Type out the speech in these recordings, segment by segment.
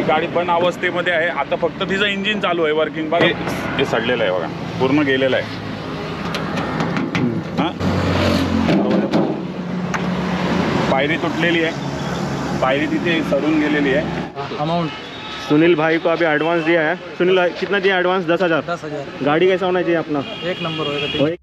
गाडी बंद अवस्थेमध्ये आहे आता, फक्त तिचं इंजिन चालू आहे वर्किंग बघा. हे सडलेलं आहे बघा, पूर्ण गेलेलं आहे. हां, पायरी तुटलेली आहे, पायरी तिथे सडून गेलेली आहे. अमाउंट सुनील भाई को अभी एडवांस दिया है. सुनील कितना दिया एडवांस? 10,000. 10,000. गाड़ी कैसा होना चाहिए अपना? एक नंबर होएगा.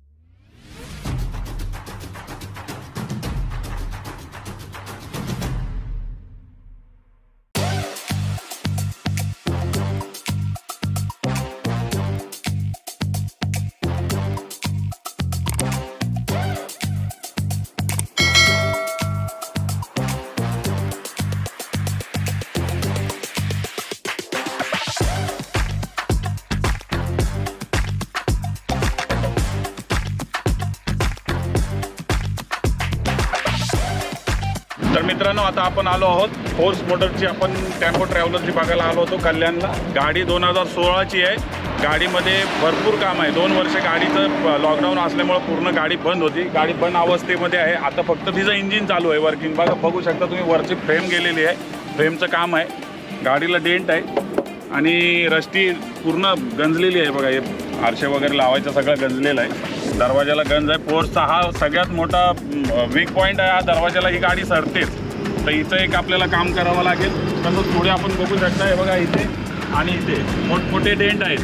तर मित्रांनो, आता आपण आलो आहोत फोर्स मोटरची, आपण टेम्पो ट्रॅव्हलरची बघायला आलो होतो कल्याणला. गाडी 2016ची आहे. गाडीमध्ये भरपूर काम आहे. 2 वर्ष गाडीचं लॉकडाऊन असल्यामुळे पूर्ण गाडी बंद होती. गाडी बंद अवस्थेमध्ये आहे आता, फक्त तिचं इंजिन चालू आहे वर्किंग बघा. बघू शकता तुम्ही, वरची फ्रेम गेलेली आहे, फ्रेमचं काम आहे. गाडीला डेंट आहे आणि रस्ती पूर्ण गंजलेली आहे बघा. हे आरशे वगैरे लावायचं सगळं गंजलेलं आहे. दरवाजाला गंज आहे. फोर्सचा हा सगळ्यात मोठा वीक पॉईंट आहे. हा दरवाजाला ही गाडी सरतेच, तर इथं एक आपल्याला काम करावं लागेल. तसंच पुढे आपण बघू शकता हे बघा, इथे आणि इथे मोठमोठे डेंट आहेत.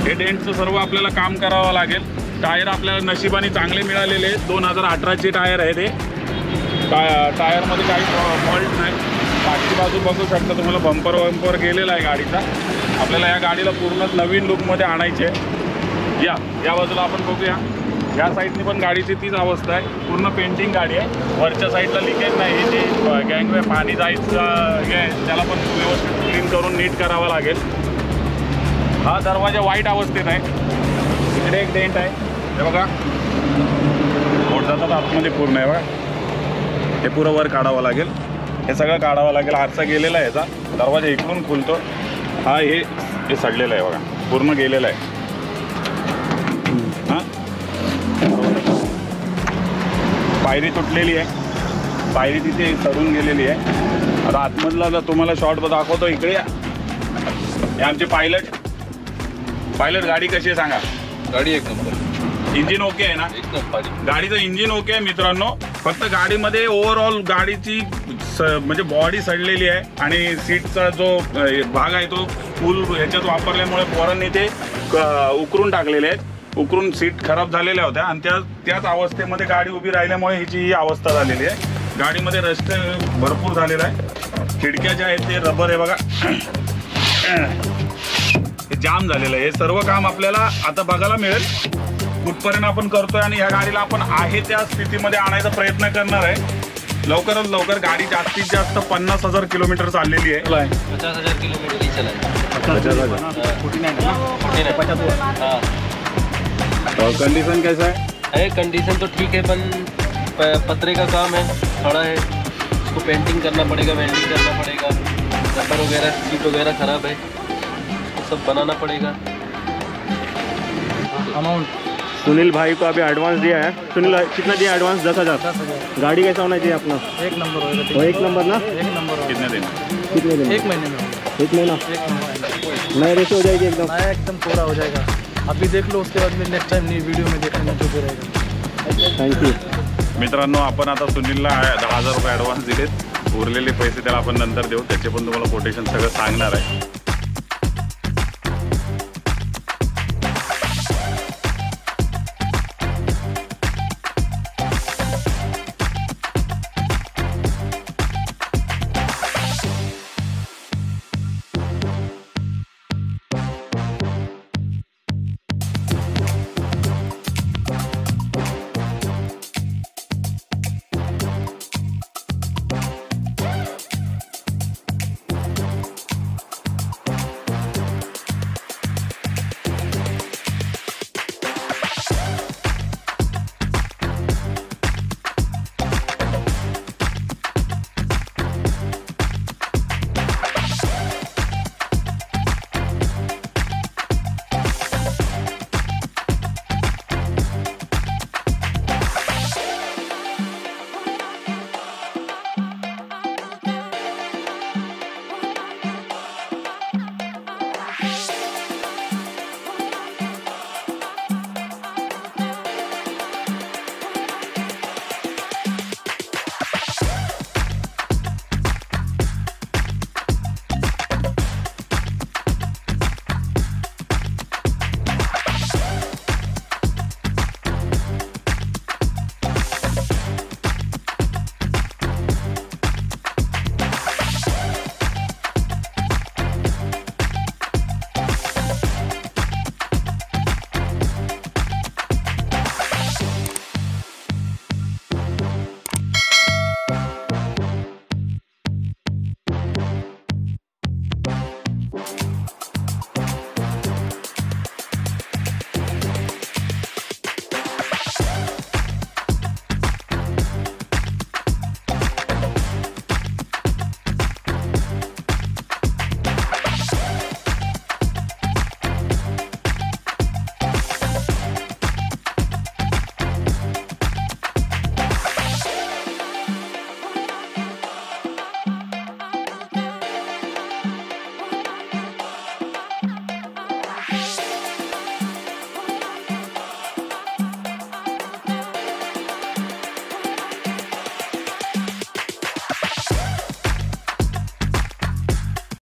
हे डेंटचं सर्व आपल्याला काम करावं लागेल. टायर आपल्याला नशिबाने चांगले मिळालेले आहेत. 2018चे टायर आहे ते. टायरमध्ये काही फॉल्ट नाही. मागची बाजू बघू शकता तुम्हाला, बंपर गेलेला आहे गाडीचा. आपल्याला या गाडीला पूर्ण नवीन लुकमध्ये आणायचे आहे. या बाजूला आपण बघूया, या साईडनी पण गाडीची तीच अवस्था आहे. पूर्ण पेंटिंग गाडी आहे. वरच्या साईडला लिकेज नाही. हे जे गँगवे पाणी जायचं हे त्याला पण व्यवस्थित क्लीन करून नीट करावं लागेल. हा दरवाजा वाईट अवस्थेत आहे. इकडे एक डेंट आहे हे बघा, बोट जातात आतमध्ये पूर्ण आहे बघा. हे पुरं वर काढावं लागेल, हे सगळं काढावं लागेल. आरसा गेलेला आहे याचा, दरवाजा इकडून खुलतो. हा हे सडलेलं आहे बघा, पूर्ण गेलेलं आहे. हां, पायरी तुटलेली आहे, पायरी तिथे सडून गेलेली आहे. आता आतमधला तुम्हाला शॉर्ट दाखवतो. इकडे हे आमचे पायलट गाडी कशी आहे सांगा? गाडी एक नंबर. इंजिन ओके आहे ना? एक नंबर. गाडीचं इंजिन ओके आहे मित्रांनो. फक्त गाडीमध्ये ओव्हरऑल गाडीची म्हणजे बॉडी सडलेली आहे आणि सीटचा जो भाग आहे तो फुल ह्याच्यात वापरल्यामुळे पोरांनी ते उकरून टाकलेले आहेत. उकरून सीट खराब झालेल्या होत्या आणि त्याच अवस्थेमध्ये गाडी उभी राहिल्यामुळे हिची ही अवस्था झालेली आहे. गाडीमध्ये रस्ते भरपूर झालेला आहे. खिडक्या ज्या आहेत ते रबर आहे बघा, हे जाम झालेलं आहे. हे सर्व काम आपल्याला आता बघायला मिळेल कुठपर्यंत आपण करतोय आणि ह्या गाडीला आपण आहे त्या स्थितीमध्ये आणायचा प्रयत्न करणार आहे. लवकरात लवकर गाडी जास्तीत जास्त 50,000 किलोमीटर चाललेली आहे. 50,000 किलोमीटर ही चला है. और कंडीशन कैसा है? कंडीशन तो ठीक है, पर पतरे का काम है, खड़ा है, उसको पेंटिंग करना पड़ेगा, वेल्डिंग करना पड़ेगा. रबर वगैरह, सीट वगैरह खराब है, सब बनाना पड़ेगा. अमाउंट सुनील भाई को अभी एडवांस दिया है. सुनील कितना दिया एडवांस? 10,000. 10,000. गाड़ी कैसा होना चाहिए अपना? एक नंबर होएगा. एक नंबर ना? एक नंबर. कितने दिन? कितने दिन? 1 महीने में. 1 महीना. 1 नंबर. नया रेस हो जाएगी एकदम. नया एकदम पूरा हो जाएगा. अभी देख लो, उसके बाद में नेक्स्ट टाइम नई वीडियो में देखने जो भी रहेगा. थँक्यू. मित्रांनो, आपण आता सुनीलला 10,000 रुपये ॲडव्हान्स दिलेत. उरलेले पैसे त्याला आपण नंतर देऊ. त्याचे पण तुम्हाला कोटेशन सगळं सांगणार आहे.